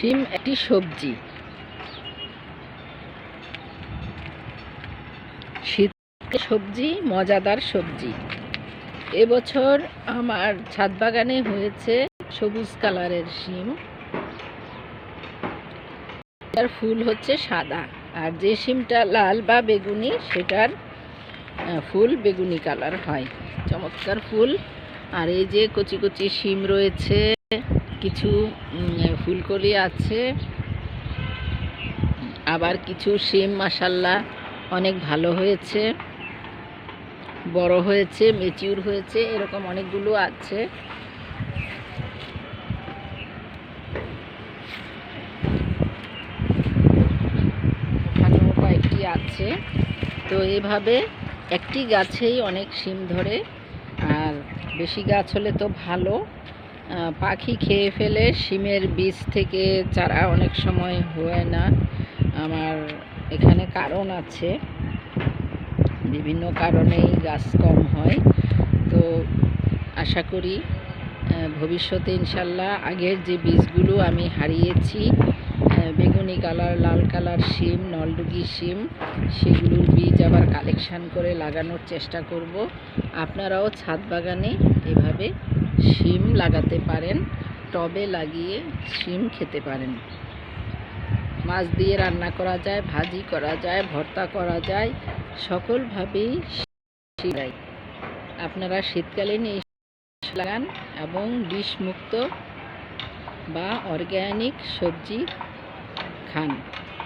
শিম একটি সবজি। শীতকালে সবজি, মজাদার সবজি। এবছর আমার ছাদ বাগানে হয়েছে সবুজ কালারের শিম। তার ফুল হচ্ছে সাদা, আর যে শিমটা লাল বা বেগুনি সেটার ফুল বেগুনি কালার হয়। চমৎকার ফুল। আর এই যে কচি কচি শিম রয়েছে, কিছু ফুলকলি আছে, আবার কিছু শিম মাশাআল্লাহ অনেক ভালো হয়েছে, বড় হয়েছে, ম্যাচিউর হয়েছে, এরকম অনেকগুলো আছে। ওখানেও কয়েকটি আছে। তো এভাবে একটি গাছেই অনেক শিম ধরে, আর বেশি গাছ হলে তো ভালো। পাখি খেয়ে ফেলে শিমের বীজ থেকে চারা, অনেক সময় হয় না। আমার এখানে কারণ আছে, বিভিন্ন কারণেই গাছ কম হয়। তো আশা করি ভবিষ্যতে ইনশাল্লাহ আগের যে বীজগুলো আমি হারিয়েছি, বেগুনি কালার, লাল কালার শিম, নলডুগি শিম, সেগুলোর বীজ আবার কালেকশান করে লাগানোর চেষ্টা করব। আপনারাও ছাদ বাগানে এভাবে শিম লাগাতে পারেন, টবে লাগিয়ে শিম খেতে পারেন। মাছ দিয়ে রান্না করা যায়, ভাজি করা যায়, ভর্তা করা যায়, সকলভাবেই শিম। আপনারা শীতকালীন এই লাগান এবং বিষমুক্ত বা অর্গ্যানিক সবজি খান।